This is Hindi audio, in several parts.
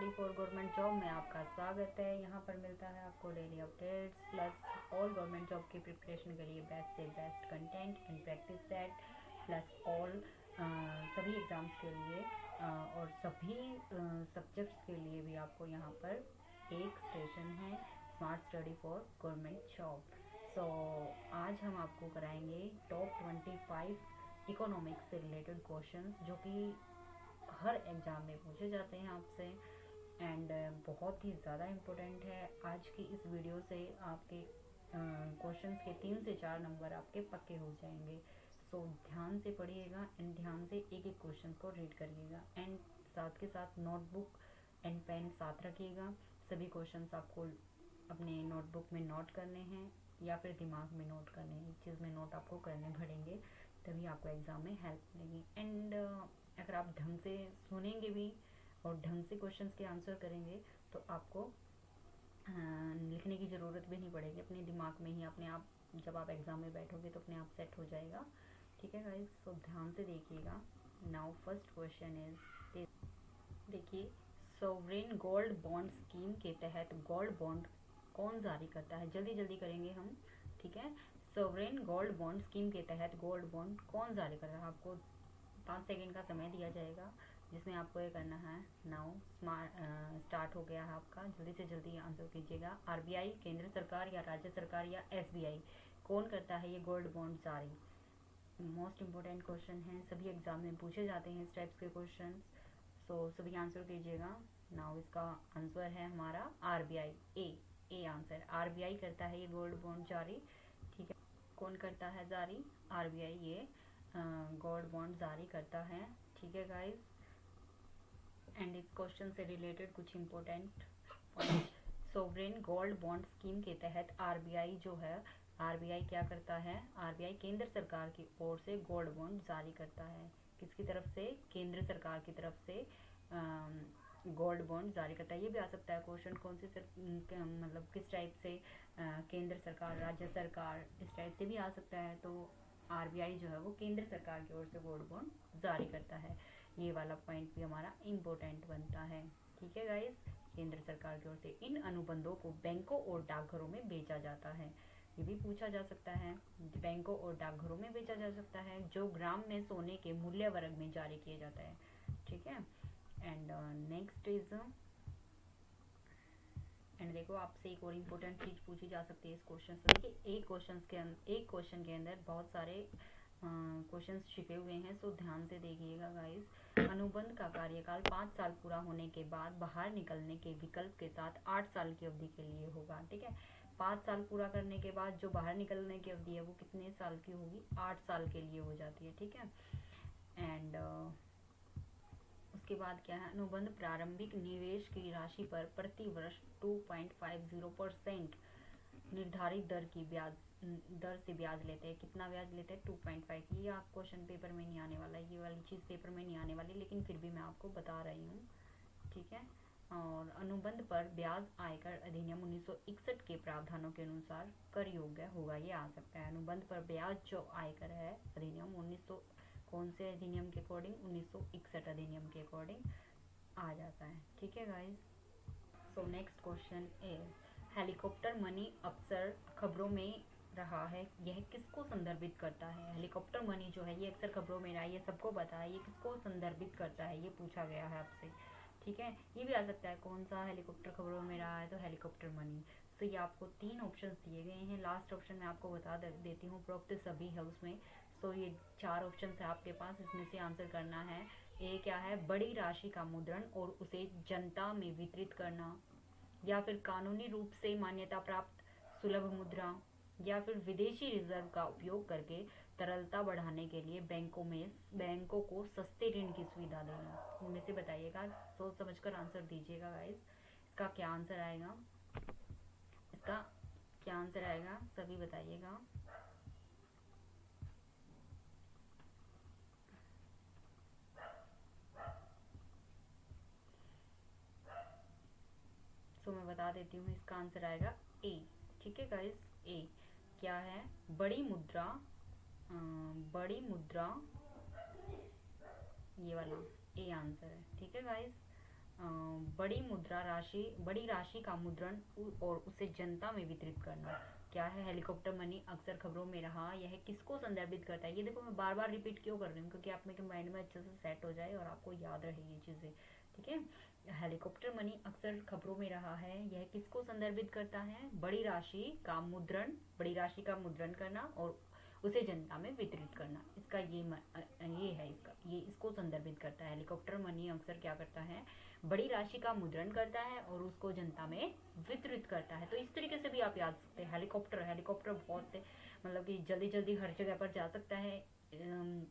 स्टडी फॉर गवर्नमेंट जॉब में आपका स्वागत है। यहाँ पर मिलता है आपको daily updates plus all government job की प्रिपरेशन के लिए बेस्ट से best content and practice set plus all सभी एग्ज़ाम्स के लिए और सभी सब्जेक्ट्स के लिए भी आपको यहाँ पर एक सेशन है smart study for government job. So आज हम आपको कराएंगे टॉप 25 इकोनॉमिक्स से रिलेटेड क्वेश्चंस जो कि हर एग्ज़ाम में पूछे जाते हैं आपसे एंड बहुत ही ज़्यादा इम्पोर्टेंट है। आज की इस वीडियो से आपके क्वेश्चंस के 3 से 4 नंबर आपके पक्के हो जाएंगे। सो ध्यान से पढ़िएगा एंड ध्यान से एक एक क्वेश्चन को रीड करिएगा एंड साथ के साथ नोटबुक एंड पेन साथ रखिएगा। सभी क्वेश्चंस आपको अपने नोटबुक में नोट करने हैं या फिर दिमाग में नोट करने हैं। एक चीज़ में नोट आपको करने पड़ेंगे, तभी आपको एग्ज़ाम में हेल्प मिलेगी। एंड अगर आप ढंग से सुनेंगे भी और ढंग से क्वेश्चंस के आंसर करेंगे तो आपको लिखने की ज़रूरत भी नहीं पड़ेगी। अपने दिमाग में ही अपने आप जब आप एग्ज़ाम में बैठोगे तो अपने आप सेट हो जाएगा। ठीक है गाइस, तो ध्यान से देखिएगा। नाउ फर्स्ट क्वेश्चन इज, देखिए, सोवरेन गोल्ड बॉन्ड स्कीम के तहत गोल्ड बॉन्ड कौन जारी करता है? जल्दी जल्दी करेंगे हम, ठीक है। सोवरेन गोल्ड बॉन्ड स्कीम के तहत गोल्ड बॉन्ड कौन जारी करता है? आपको 5 सेकेंड का समय दिया जाएगा जिसमें आपको ये करना है। नाउ स्टार्ट हो गया है आपका, जल्दी से जल्दी आंसर कीजिएगा। आरबीआई, केंद्र सरकार या राज्य सरकार या एसबीआई, कौन करता है ये गोल्ड बॉन्ड जारी? मोस्ट इम्पोर्टेंट क्वेश्चन है, सभी एग्जाम में पूछे जाते हैं इस टाइप्स के क्वेश्चन। सो सभी आंसर कीजिएगा। नाउ इसका आंसर है हमारा आरबीआई। ए आंसर, आरबीआई करता है ये गोल्ड बॉन्ड जारी। ठीक है, कौन करता है जारी? आरबीआई ये गोल्ड बॉन्ड जारी करता है। ठीक है गाइस, एंड इस क्वेश्चन से रिलेटेड कुछ important point. Sovereign gold bond scheme के तहत आरबीआई जो है, आरबीआई क्या करता है? आरबीआई केंद्र सरकार की ओर से गोल्ड बॉन्ड जारी करता है। किसकी तरफ से? केंद्र सरकार की तरफ से गोल्ड बॉन्ड जारी करता है। ये भी आ सकता है क्वेश्चन, कौन सी मतलब किस टाइप से, केंद्र सरकार, राज्य सरकार, इस टाइप से भी आ सकता है। तो आरबीआई जो है वो केंद्र सरकार की ओर से गोल्ड बॉन्ड जारी करता है। ये वाला पॉइंट भी हमारा इम्पोर्टेंट बनता है। ठीक है गाइस, केंद्र सरकार की ओर से इन अनुबंधों को बैंकों और डाकघरों में बेचा जाता है। ये भी पूछा जा सकता है, बैंकों और डाकघरों में बेचा जा सकता है जो ग्राम में सोने के मूल्य वर्ग में जारी किया जाता है। ठीक है, एंड नेक्स्ट इज, एंड देखो आपसे एक और इम्पोर्टेंट चीज पूछी जा सकती है इस क्वेश्चन से। देखिए एक क्वेश्चन के अंदर बहुत सारे क्वेश्चंस छिपे हुए हैं, सो ध्यान से देखिएगा गाइस। अनुबंध का कार्यकाल 5 साल पूरा होने के बाद बाहर निकलने के विकल्प के साथ 8 साल की अवधि के लिए होगा। ठीक है, 5 साल पूरा करने के बाद जो बाहर निकलने की अवधि है वो कितने साल की होगी? 8 साल के लिए हो जाती है। ठीक है, एंड उसके बाद क्या है? अनुबंध प्रारंभिक निवेश की राशि पर प्रति वर्ष 2.50% निर्धारित दर से ब्याज लेते हैं। कितना ब्याज लेते हैं? 2.5। ये आप क्वेश्चन पेपर में नहीं आने वाला, ये वाली चीज़ पेपर में नहीं आने वाली, लेकिन फिर भी मैं आपको बता रही हूँ। ठीक है, और अनुबंध पर ब्याज आयकर अधिनियम 1961 के प्रावधानों के अनुसार कर योग्य होगा। ये आ सकता है। अनुबंध पर ब्याज जो आयकर है अधिनियम 1900, कौन से अधिनियम के अकॉर्डिंग? 1961 अधिनियम के अकॉर्डिंग आ जाता है। ठीक है guys, so next question is, helicopter money अक्सर खबरों में रहा है, यह किसको संदर्भित करता है? हेलीकॉप्टर मनी जो है ये अक्सर खबरों में रहा है, ये सबको पता है, ये किसको संदर्भित करता है? ये पूछा गया है आपसे। ठीक है, ये भी आ सकता है, कौन सा हेलीकॉप्टर खबरों में रहा है? तो हेलीकॉप्टर मनी। तो ये आपको 3 ऑप्शन दिए गए हैं। लास्ट ऑप्शन मैं आपको बता देती हूँ, उपरोक्त सभी है उसमें। तो ये 4 ऑप्शन है आपके पास, इसमें से आंसर करना है। ए क्या है? बड़ी राशि का मुद्रण और उसे जनता में वितरित करना, या फिर कानूनी रूप से मान्यता प्राप्त सुलभ मुद्रा, या फिर विदेशी रिजर्व का उपयोग करके तरलता बढ़ाने के लिए बैंकों को सस्ते ऋण की सुविधा देना। इनमें से बताइएगा, सोच समझकर आंसर दीजिएगा गाइस। इसका क्या आंसर आएगा? इसका क्या आंसर आएगा? सभी बताइएगा। तो मैं बता देती हूँ, इसका आंसर आएगा ए। ठीक है गाइस, ए क्या है? बड़ी मुद्रा, बड़ी मुद्रा, ये वाला ए आंसर है। ठीक है गाइस, बड़ी राशि का मुद्रण और उसे जनता में वितरित करना। क्या है हेलीकॉप्टर मनी? अक्सर खबरों में रहा। यह किसको संदर्भित करता है? ये देखो मैं बार बार रिपीट क्यों कर रही हूँ, क्योंकि आप में के माइंड में अच्छे से सेट हो जाए और आपको याद रहे ये चीज़ें, ठीक है। हेलीकॉप्टर मनी अक्सर खबरों में रहा है। यह किसको संदर्भित करता है? बड़ी राशि का मुद्रण करना और उसे जनता में वितरित करना। इसका ये है, ये इसको संदर्भित करता है। हेलीकॉप्टर मनी अक्सर क्या करता है? बड़ी राशि का मुद्रण करता है और उसको जनता में वितरित करता है। तो इस तरीके से भी आप याद सकते हैं। हेलीकॉप्टर बहुत मतलब कि जल्दी जल्दी हर जगह पर जा सकता है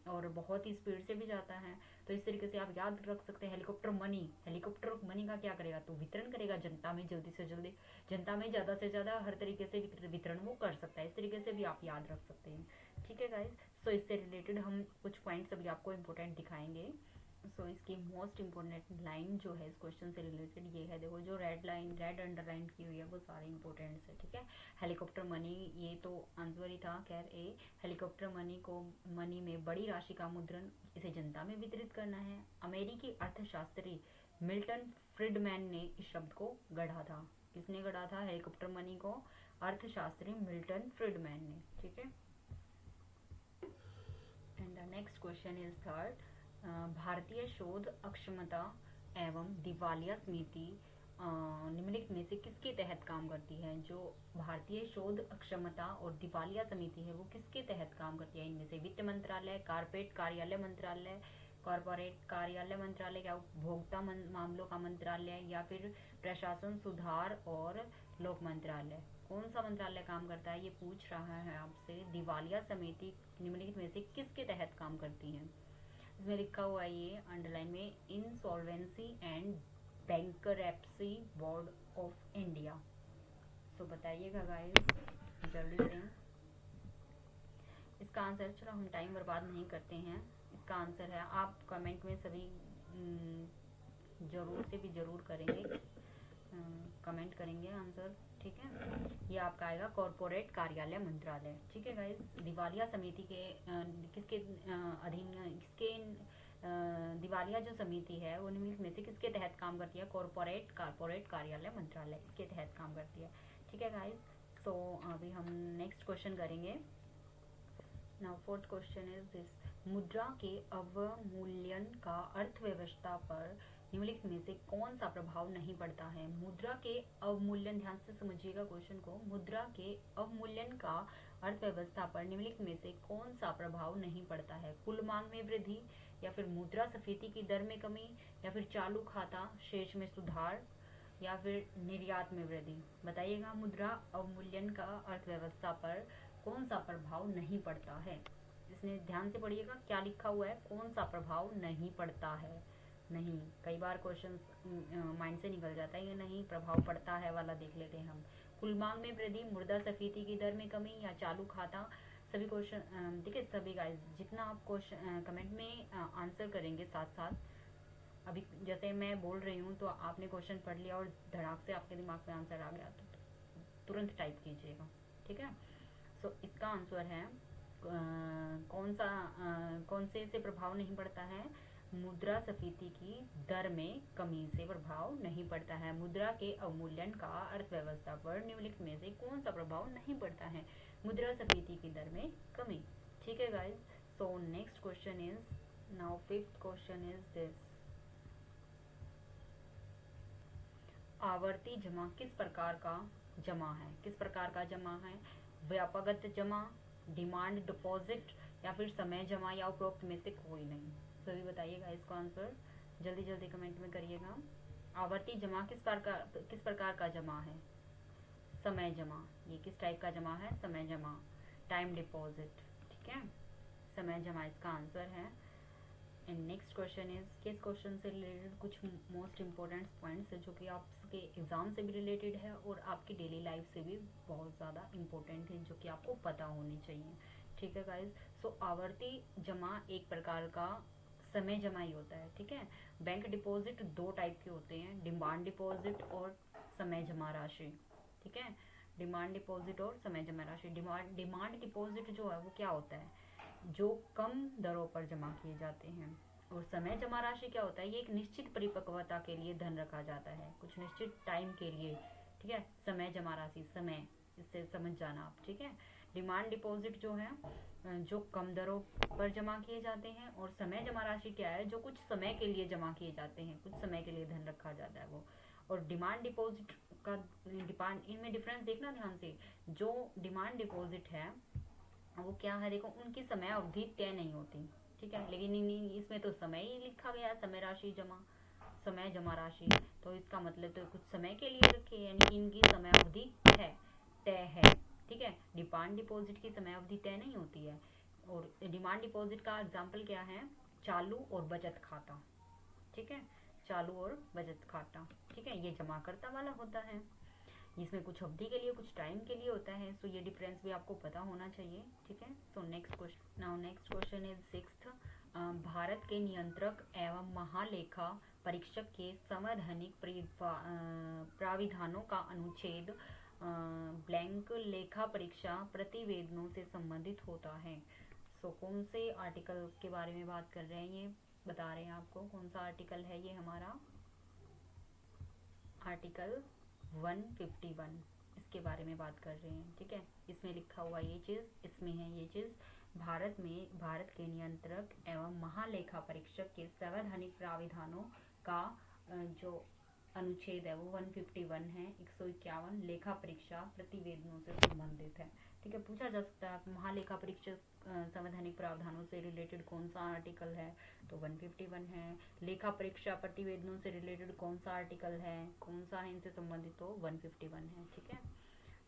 और बहुत ही स्पीड से भी जाता है। तो इस तरीके से आप याद रख सकते हैं हेलीकॉप्टर मनी का क्या करेगा? तो वितरण करेगा जनता में, जल्दी से जल्दी, जनता में ज़्यादा से ज़्यादा हर तरीके से वितरण वो कर सकता है। इस तरीके से भी आप याद रख सकते हैं, ठीक है गाइज। सो इससे रिलेटेड हम कुछ पॉइंट्स अभी आपको इम्पोर्टेंट दिखाएंगे। सो इसकी मोस्ट इम्पोर्टेंट लाइन जो है इस क्वेश्चन से रिलेटेड ये है, देखो जो रेड अंडरलाइन की हुई है वो सारे इंपॉर्टेंट है, ठीक है। हेलीकॉप्टर मनी, ये तो आंसर ही था। खैर ए, हेलीकॉप्टर मनी में बड़ी राशि का मुद्रण इसे जनता में वितरित करना है। अमेरिकी अर्थशास्त्री मिल्टन फ्रीडमैन ने इस शब्द को गढ़ा था। किसने गढ़ा था हेलीकॉप्टर मनी को? अर्थशास्त्री मिल्टन फ्रीडमैन ने, ठीक है। And the next question is third, भारतीय शोध अक्षमता एवं दिवालिया समिति निम्नलिखित में से किसके तहत काम करती है? जो भारतीय शोध अक्षमता और दिवालिया समिति है वो किसके तहत काम करती है? इनमें से वित्त मंत्रालय, कारपोरेट कार्यालय मंत्रालय, क्या उपभोक्ता मामलों का मंत्रालय, या फिर प्रशासन सुधार और लोक मंत्रालय? कौन सा मंत्रालय काम करता है? ये पूछ रहा है आपसे। दिवालिया समिति निम्नलिखित में से किसके तहत काम करती है? इसमें लिखा हुआ है ये अंडरलाइन में, insolvency and bankruptcy board of India. So बताइएगा गाइस जल्दी से इसका आंसर। चलो हम टाइम बर्बाद नहीं करते हैं, इसका आंसर है, आप कमेंट में सभी जरूर से भी जरूर करेंगे, कमेंट करेंगे आंसर, ठीक है। ये आपका आएगा कॉरपोरेट कार्यालय मंत्रालय, ठीक है गाइस। दिवालिया समिति के किसके अधीन, किसके दिवालिया जो समिति है वो निम्नलिखित में से किसके तहत काम करती है? कॉरपोरेट कार्यालय मंत्रालय इसके तहत काम करती है, ठीक है गाइस। सो अभी हम नेक्स्ट क्वेश्चन करेंगे। Now fourth question is this, मुद्रा के अवमूल्यन का अर्थव्यवस्था पर निम्नलिखित में से कौन सा प्रभाव नहीं पड़ता है? मुद्रा के अवमूल्यन, ध्यान से समझिएगा क्वेश्चन को, मुद्रा के अवमूल्यन का अर्थव्यवस्था पर निम्नलिखित में से कौन सा प्रभाव नहीं पड़ता है? कुल मांग में वृद्धि, या फिर मुद्रास्फीति की दर में कमी, या फिर चालू खाता शेष में सुधार, या फिर निर्यात में वृद्धि? बताइएगा मुद्रा अवमूल्यन का अर्थव्यवस्था पर कौन सा प्रभाव नहीं पड़ता है? इसमें ध्यान से पढ़िएगा क्या लिखा हुआ है, कौन सा प्रभाव नहीं पड़ता है। नहीं, कई बार क्वेश्चन माइंड से निकल जाता है, ये नहीं प्रभाव पड़ता है वाला देख लेते हैं हम। कुल मांग में वृद्धि, मुद्रास्फीति की दर में कमी, या चालू खाता? सभी क्वेश्चन ठीक है सभी गाइस, जितना आप क्वेश्चन कमेंट में आंसर करेंगे साथ साथ, अभी जैसे मैं बोल रही हूँ तो आपने क्वेश्चन पढ़ लिया और धड़ाक से आपके दिमाग में आंसर आ गया तो तुरंत टाइप कीजिएगा, ठीक है। सो इसका आंसर है कौन से प्रभाव नहीं पड़ता है? मुद्रास्फीति की दर में कमी से प्रभाव नहीं पड़ता है। मुद्रा के अवमूल्यन का अर्थव्यवस्था पर निम्नलिखित में से कौन सा प्रभाव नहीं पड़ता है? मुद्रास्फीति की दर में कमी, ठीक है guys. So next question is, now fifth question is this, आवर्ती जमा किस प्रकार का जमा है? किस प्रकार का जमा है? व्यापक जमा, डिमांड डिपॉजिट, या फिर समय जमा, या उपरोक्त में से कोई नहीं? सभी बताइएगा इसका आंसर, जल्दी जल्दी कमेंट में करिएगा। आवर्ती जमा किस प्रकार का जमा है? समय जमा, ये किस टाइप का जमा है? समय जमा। टाइम डिपॉजिट, ठीक है, समय जमा इसका आंसर है। एंड नेक्स्ट क्वेश्चन इज, किस क्वेश्चन से रिलेटेड कुछ मोस्ट इम्पोर्टेंट पॉइंट्स है जो कि आपके एग्जाम से भी रिलेटेड है और आपकी डेली लाइफ से भी बहुत ज़्यादा इम्पोर्टेंट है, जो कि आपको पता होनी चाहिए, ठीक है गाइज। सो आवर्ती जमा एक प्रकार का समय जमा ही होता है, ठीक है। बैंक डिपॉजिट दो टाइप के होते हैं, डिमांड डिपॉजिट और समय जमा राशि, ठीक है। डिमांड डिपॉजिट और समय जमा राशि। डिमांड डिपॉजिट जो है वो क्या होता है? जो कम दरों पर जमा किए जाते हैं, और समय जमा राशि क्या होता है, ये एक निश्चित परिपक्वता के लिए धन रखा जाता है, कुछ निश्चित टाइम के लिए, ठीक है। समय जमा राशि, समय, इससे समझ जाना आप, ठीक है। डिमांड डिपॉजिट जो है जो कम दरों पर जमा किए जाते हैं, और समय जमा राशि क्या है, जो कुछ समय के लिए जमा किए जाते हैं, कुछ समय के लिए धन रखा जाता है वो। और डिमांड डिपॉजिट का डिमांड, इनमें डिफरेंस देखना ध्यान से। जो डिमांड डिपॉजिट है वो क्या है, देखो उनकी समय अवधि तय नहीं होती, ठीक है, लेकिन इसमें तो समय ही लिखा गया, समय राशि जमा, समय जमा राशि, तो इसका मतलब तो कुछ समय के लिए रखे, यानी इनकी समय अवधि है, तय है, ठीक है। डिमांड डिपॉजिट की समय अवधि तय नहीं होती है। और डिमांड डिपॉजिट का एग्जाम्पल क्या है, चालू और बचत खाता, ठीक है, चालू और बचत खाता, ठीक है, ये जमाकर्ता वाला होता है। इसमें कुछ अवधि के लिए, कुछ टाइम के लिए होता है, सो ये डिफरेंस भी आपको पता होना चाहिए, ठीक है। So next question, now next question is sixth. Bharat के नियंत्रक एवं महालेखा परीक्षक के संवैधानिक प्राविधानों का अनुच्छेद ब्लैंक लेखा परीक्षा प्रतिवेदनों से संबंधित होता है। सो कौन से आर्टिकल के बारे में बात कर रहे हैं, ये बता रहे हैं आपको, कौन सा आर्टिकल है ये हमारा, आर्टिकल 151, इसके बारे में बात कर रहे हैं, ठीक है। इसमें लिखा हुआ ये चीज़, इसमें है ये चीज़, भारत के नियंत्रक एवं महालेखा परीक्षक के संवैधानिक प्राविधानों का जो अनुच्छेद है वो 151 है, 151 लेखा परीक्षा प्रतिवेदनों से संबंधित है, ठीक है। पूछा जा सकता है महालेखा परीक्षक संवैधानिक प्रावधानों से रिलेटेड कौन सा आर्टिकल है, तो 151 है। लेखा परीक्षा प्रतिवेदनों से रिलेटेड कौन सा आर्टिकल है, कौन सा है इनसे संबंधित, तो 151 है, ठीक है।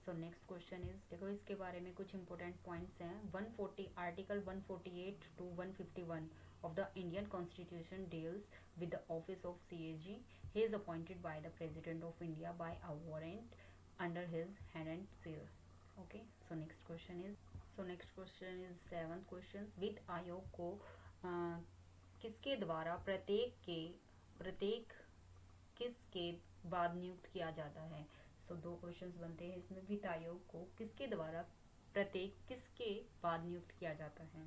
सो नेक्स्ट क्वेश्चन इज, देखो इसके बारे में कुछ इंपॉर्टेंट पॉइंट्स हैं। 140 article 148 to 151 of the Indian Constitution deals with the office of CAG. He is appointed by the President of India by a warrant under his hand and seal. Okay, so next question is, seventh question, वित्त आयोग को किसके द्वारा प्रत्येक किसके बाद नियुक्त किया जाता है। सो दो क्वेश्चंस बनते हैं इसमें, वित्त आयोग को किसके द्वारा प्रत्येक किसके बाद नियुक्त किया जाता है।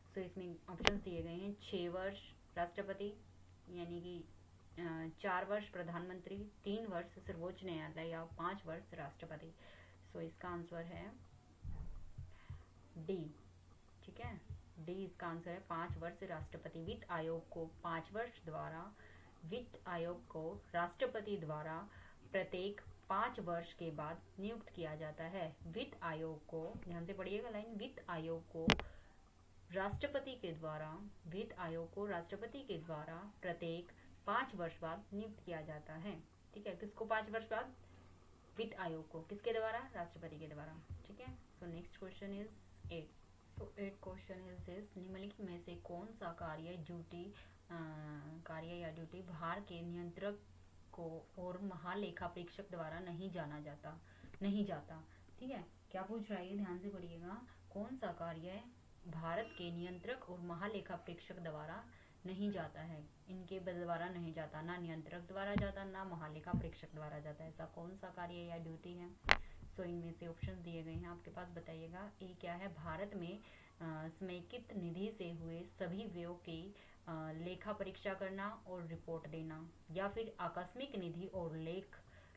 सो इसमें ऑप्शंस दिए गए हैं, 6 वर्ष राष्ट्रपति, यानी कि 4 वर्ष प्रधानमंत्री, 3 वर्ष सर्वोच्च न्यायालय, या 5 वर्ष राष्ट्रपति। सो इसका आंसर है डी, ठीक है, डी इसका आंसर है, 5 वर्ष राष्ट्रपति। वित्त आयोग को 5 वर्ष द्वारा, वित्त आयोग को राष्ट्रपति द्वारा प्रत्येक 5 वर्ष के बाद नियुक्त किया जाता है। वित्त आयोग को, ध्यान से पढ़िएगा लाइन, वित्त आयोग को राष्ट्रपति के द्वारा, वित्त आयोग को राष्ट्रपति के द्वारा प्रत्येक 5 वर्ष बाद नियुक्त किया जाता है, ठीक है। किसको 5 वर्ष बाद, वित्त आयोग को, किसके द्वारा, राष्ट्रपति के द्वारा, ठीक है। So next question is 8। So 8 question is this, निम्नलिखित में से कौन सा कार्य या ड्यूटी भार के नियंत्रक को और महालेखा परीक्षक द्वारा नहीं जाता, ठीक है। क्या पूछ रहा है, ध्यान से पढ़िएगा, कौन सा कार्य भारत के नियंत्रक और महालेखा परीक्षक द्वारा नहीं जाता है, इनके द्वारा नहीं जाता, ना नियंत्रक द्वारा जाता, ना महालेखा परीक्षक द्वारा जाता, ऐसा कौन सा कार्य या ड्यूटी है। सो इनमें से ऑप्शन दिए गए हैं आपके पास, बताइएगा। ए क्या है, भारत में समेकित निधि से हुए सभी व्ययों की लेखा परीक्षा करना और रिपोर्ट देना, या फिर आकस्मिक निधि और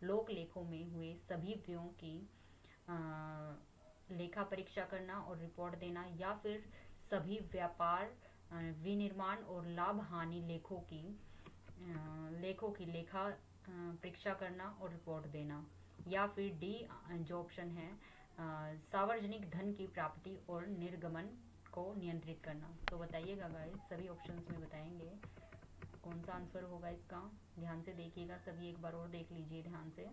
लोक लेखों में हुए सभी व्ययों की लेखा परीक्षा करना और रिपोर्ट देना, या फिर सभी व्यापार विनिर्माण और लाभ हानि लेखों की लेखा परीक्षा करना और रिपोर्ट देना, या फिर डी जो ऑप्शन है सार्वजनिक धन की प्राप्ति और निर्गमन को नियंत्रित करना। तो बताइएगा गाइस, सभी ऑप्शंस में बताएंगे कौन सा आंसर होगा इसका, ध्यान से देखिएगा सभी, एक बार और देख लीजिए ध्यान से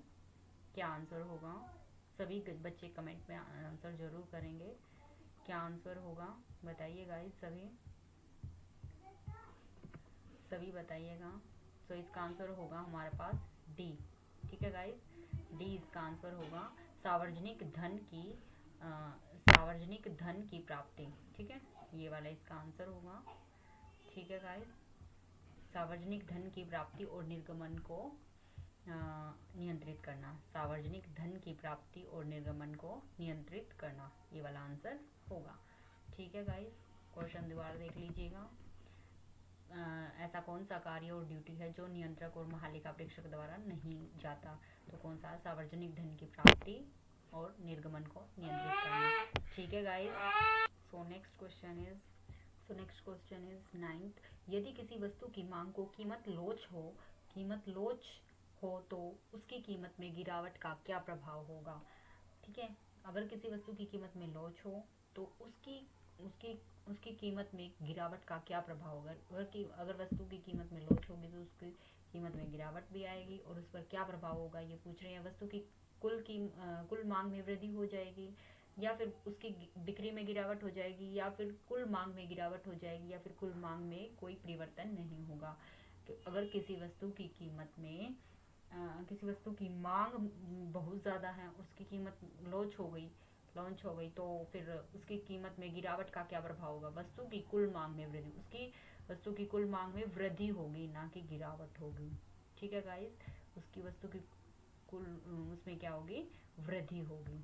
क्या आंसर होगा। सभी बच्चे कमेंट में आंसर जरूर करेंगे, क्या आंसर होगा बताइए गाइस, सभी बताइएगा। तो इसका आंसर होगा हमारे पास डी, ठीक है गाइस, डी इसका आंसर होगा, सार्वजनिक धन की प्राप्ति, ठीक है, ये वाला इसका आंसर होगा, ठीक है गाइस, सार्वजनिक धन की प्राप्ति और निर्गमन को नियंत्रित करना, सार्वजनिक धन की प्राप्ति और निर्गमन को नियंत्रित करना, ये वाला आंसर होगा, ठीक है गाइस। क्वेश्चन दोबारा देख लीजिएगा, ऐसा कौन सा कार्य और ड्यूटी है जो नियंत्रक और महालेखा परीक्षक द्वारा नहीं जाता? तो कौन सा? सार्वजनिक धन की प्राप्ति और निर्गमन को नियंत्रित करना। ठीक है guys, so next question is ninth. यदि किसी वस्तु की मांग को कीमत लोच हो तो उसकी कीमत में गिरावट का क्या प्रभाव होगा? ठीक है, अगर किसी वस्तु की कीमत में लोच हो तो उसकी उसकी कीमत में गिरावट का क्या प्रभाव होगा? अगर वस्तु की कीमत में लोच होगी तो उसकी कीमत में गिरावट भी आएगी, और उस पर क्या प्रभाव होगा ये पूछ रहे हैं। वस्तु की कुल मांग में वृद्धि हो जाएगी, या फिर उसकी बिक्री में गिरावट हो जाएगी, या फिर कुल मांग में गिरावट हो जाएगी, या फिर कुल मांग में कोई परिवर्तन नहीं होगा। तो अगर किसी वस्तु की कीमत में किसी वस्तु की मांग बहुत ज़्यादा है, उसकी कीमत लॉन्च हो गई तो फिर उसकी कीमत में गिरावट का क्या प्रभाव होगा? वस्तु की कुल मांग में वृद्धि, उसकी वस्तु की कुल मांग में वृद्धि होगी, ना कि गिरावट होगी। ठीक है गाइस, उसकी वस्तु की कुल उसमें क्या होगी? वृद्धि होगी।